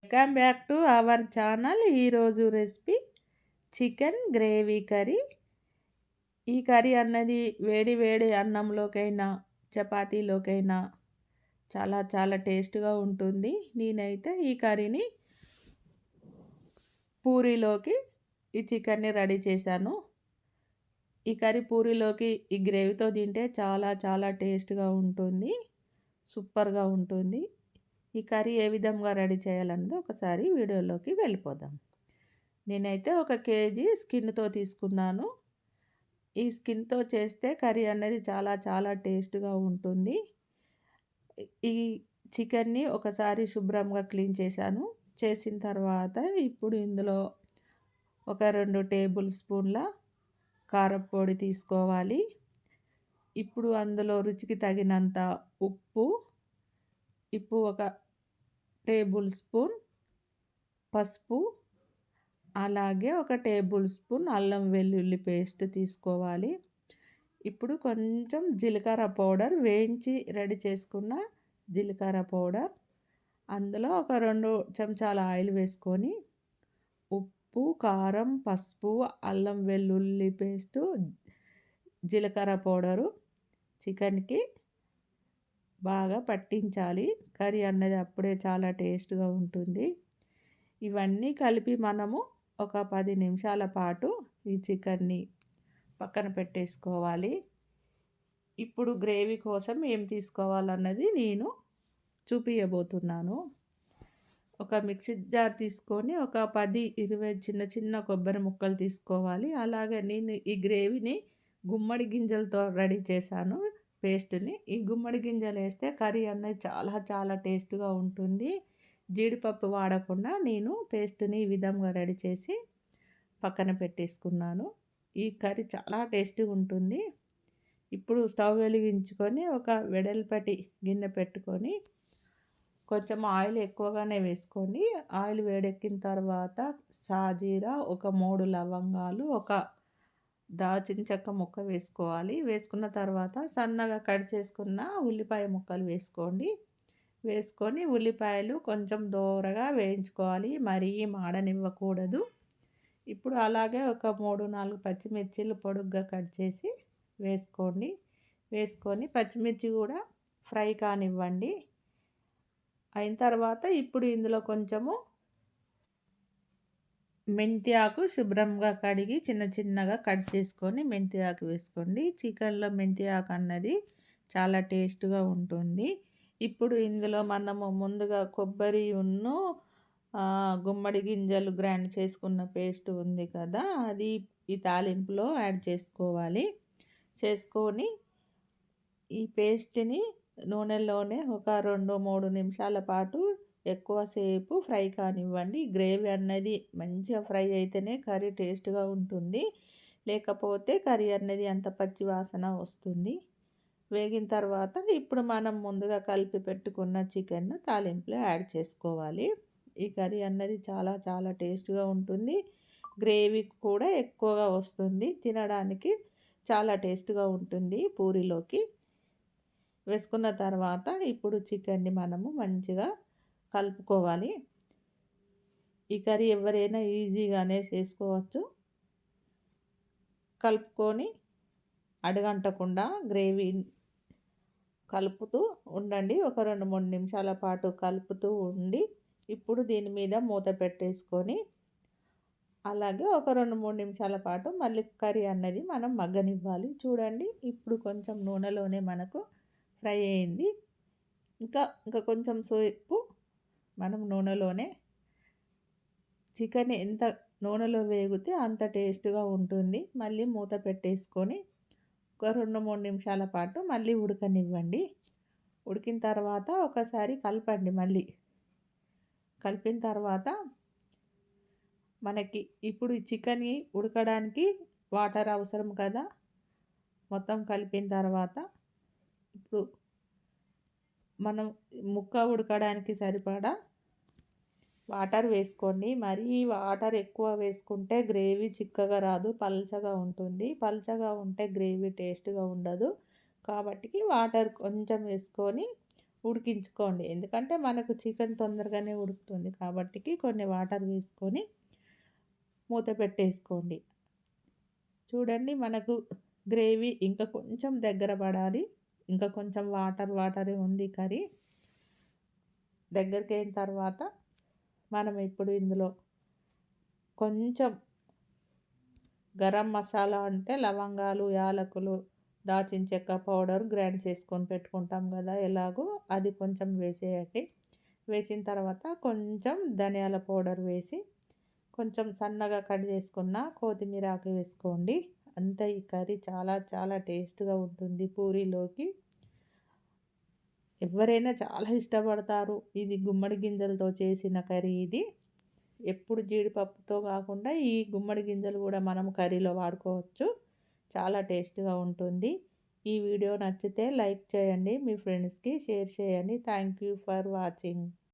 Welcome back to our channel. ఈరోజు recipe chicken gravy curry. ఈ curry అన్నది వేడి వేడి అన్నంలోకైనా చపాతీలోకైనా చాలా చాలా టేస్ట్గా ఉంటుంది. నేనైతే ఈ కర్రీని పూరీలోకి ఈ చికెన్ని రెడీ చేశాను. ఈ కర్రీ పూరీలోకి ఈ గ్రేవీతో తింటే చాలా చాలా టేస్ట్గా ఉంటుంది, సూపర్గా ఉంటుంది. ఈ కర్రీ ఏ విధంగా రెడీ చేయాలన్నది ఒకసారి వీడియోలోకి వెళ్ళిపోదాం. నేనైతే 1 కేజీ స్కిన్తో తీసుకున్నాను. ఈ స్కిన్తో చేస్తే కర్రీ అనేది చాలా చాలా టేస్ట్గా ఉంటుంది. ఈ చికెన్ని ఒకసారి శుభ్రంగా క్లీన్ చేశాను. చేసిన తర్వాత ఇప్పుడు ఇందులో ఒక 2 టేబుల్ స్పూన్ల కారప్పొడి తీసుకోవాలి. ఇప్పుడు అందులో రుచికి తగినంత ఉప్పు, ఒక టేబుల్ స్పూన్ పసుపు, అలాగే 1 టేబుల్ స్పూన్ అల్లం వెల్లుల్లి పేస్ట్ తీసుకోవాలి. ఇప్పుడు కొంచెం జీలకర్ర పౌడర్, వేయించి రెడీ చేసుకున్న జీలకర్ర పౌడర్, అందులో ఒక 2 చెంచాల ఆయిల్ వేసుకొని ఉప్పు, కారం, పసుపు, అల్లం వెల్లుల్లి పేస్టు, జీలకర్ర పౌడరు చికెన్కి బాగా పట్టించాలి. కర్రీ అన్నది అప్పుడే చాలా టేస్ట్గా ఉంటుంది. ఇవన్నీ కలిపి మనము ఒక 10 నిమిషాల పాటు ఈ చికెన్ని పక్కన పెట్టేసుకోవాలి. ఇప్పుడు గ్రేవీ కోసం ఏం తీసుకోవాలన్నది నేను చూపించబోతున్నాను. ఒక మిక్సీ జార్ తీసుకొని ఒక 10, 20 చిన్న చిన్న కొబ్బరి ముక్కలు తీసుకోవాలి. అలాగే నేను ఈ గ్రేవీని గుమ్మడి గింజలతో రెడీ చేశాను. పేస్ట్ని ఈ గుమ్మడి గింజలు వేస్తే కర్రీ అనేది చాలా చాలా టేస్ట్గా ఉంటుంది. జీడిపప్పు వాడకుండా నేను పేస్ట్ని ఈ విధంగా రెడీ చేసి పక్కన పెట్టేసుకున్నాను. ఈ కర్రీ చాలా టేస్టీగా ఉంటుంది. ఇప్పుడు స్టవ్ వెలిగించుకొని ఒక వెడల్పటి గిన్నె పెట్టుకొని కొంచెం ఆయిల్ ఎక్కువగానే వేసుకోండి. ఆయిల్ వేడెక్కిన తర్వాత సాజీరా, ఒక 3 లవంగాలు, ఒక దాల్చిన చెక్క ముక్క వేసుకోవాలి. వేసుకున్న తర్వాత సన్నగా కట్ చేసుకున్న ఉల్లిపాయ ముక్కలు వేసుకోండి. వేసుకొని ఉల్లిపాయలు కొంచెం దోరగా వేయించుకోవాలి, మరీ మాడనివ్వకూడదు. ఇప్పుడు అలాగే ఒక 3, 4 పచ్చిమిర్చీలు పొడుగ్గా కట్ చేసి వేసుకోండి. వేసుకొని పచ్చిమిర్చి కూడా ఫ్రై కానివ్వండి. అయిన తర్వాత ఇప్పుడు ఇందులో కొంచెము మెంతి ఆకు శుభ్రంగా కడిగి చిన్న చిన్నగా కట్ చేసుకొని మెంతి ఆకు వేసుకోండి. చికెన్లో మెంతి ఆకు అన్నది చాలా టేస్ట్గా ఉంటుంది. ఇప్పుడు ఇందులో మనము ముందుగా కొబ్బరి గుమ్మడి గింజలు గ్రైండ్ చేసుకున్న పేస్ట్ ఉంది కదా, అది ఈ తాలింపులో యాడ్ చేసుకోవాలి. చేసుకొని ఈ పేస్ట్ని నూనెలోనే ఒక 2, 3 నిమిషాల పాటు ఎక్కువసేపు ఫ్రై కానివ్వండి. గ్రేవీ అన్నది మంచిగా ఫ్రై అయితేనే కర్రీ టేస్ట్గా ఉంటుంది, లేకపోతే కర్రీ అన్నది అంత పచ్చి వాసన వస్తుంది. వేగిన తర్వాత ఇప్పుడు మనం ముందుగా కలిపి పెట్టుకున్న చికెన్ తాలింపులో యాడ్ చేసుకోవాలి. ఈ కర్రీ అన్నది చాలా చాలా టేస్ట్గా ఉంటుంది. గ్రేవీ కూడా ఎక్కువగా వస్తుంది, తినడానికి చాలా టేస్ట్గా ఉంటుంది. పూరీలోకి వేసుకున్న తర్వాత ఇప్పుడు చికెన్ని మనము మంచిగా కలుపుకోవాలి. ఈ కర్రీ ఎవరైనా ఈజీగానే చేసుకోవచ్చు. కలుపుకొని అడుగంటకుండా గ్రేవీ కలుపుతూ ఉండండి. ఒక 2, 3 నిమిషాల పాటు కలుపుతూ ఉండి ఇప్పుడు దీని మీద మూత పెట్టేసుకొని అలాగే ఒక 2, 3 నిమిషాల పాటు మళ్ళీ కర్రీ అన్నది మనం మగ్గనివ్వాలి. చూడండి, ఇప్పుడు కొంచెం నూనెలోనే మనకు ఫ్రై అయింది. ఇంకా కొంచెం సేపు మనం నూనెలోనే చికెన్ ఎంత నూనెలో వేగితే అంత టేస్ట్గా ఉంటుంది. మళ్ళీ మూత పెట్టేసుకొని ఒక 2, 3 నిమిషాల పాటు మళ్ళీ ఉడకనివ్వండి. ఉడికిన తర్వాత ఒకసారి కలపండి. మళ్ళీ కలిపిన తర్వాత మనకి ఇప్పుడు ఈ చికెన్ ఉడకడానికి వాటర్ అవసరం కదా. మొత్తం కలిపిన తర్వాత ఇప్పుడు మనం ముక్క ఉడకడానికి సరిపడా వాటర్ వేసుకోండి. మరీ వాటర్ ఎక్కువ వేసుకుంటే గ్రేవీ చిక్కగా రాదు, పల్చగా ఉంటుంది. పల్చగా ఉంటే గ్రేవీ టేస్ట్గా ఉండదు. కాబట్టి వాటర్ కొంచెం వేసుకొని ఉడికించుకోండి. ఎందుకంటే మనకు చికెన్ తొందరగానే ఉడుకుతుంది కాబట్టికి కొన్ని వాటర్ వేసుకొని మూత పెట్టేసుకోండి. చూడండి మనకు గ్రేవీ ఇంకా కొంచెం దగ్గర పడాలి. ఇంకా కొంచెం వాటరే ఉంది కర్రీ. దగ్గరికయిన తర్వాత మనం ఇప్పుడు ఇందులో కొంచెం గరం మసాలా అంటే లవంగాలు, యాలకులు, దాచిన చెక్క పౌడర్ గ్రైండ్ చేసుకొని పెట్టుకుంటాం కదా ఎలాగో అది కొంచెం వేసేయండి. వేసిన తర్వాత కొంచెం ధనియాల పౌడర్ వేసి కొంచెం సన్నగా కట్ చేసుకున్న కొత్తిమీర ఆకు వేసుకోండి. అంతే ఈ కర్రీ చాలా చాలా టేస్ట్‌గా ఉంటుంది పూరీలోకి. ఎవరైనా చాలా ఇష్టపడతారు. ఇది గుమ్మడి గింజలతో చేసిన కర్రీ ఇది. ఎప్పుడు జీడిపప్పుతో కాకుండా ఈ గుమ్మడి గింజలు కూడా మనం కర్రీలో వాడుకోవచ్చు. చాలా టేస్ట్‌గా ఉంటుంది. ఈ వీడియో నచ్చితే లైక్ చేయండి. మీ ఫ్రెండ్స్‌కి షేర్ చేయండి. Thank you for watching.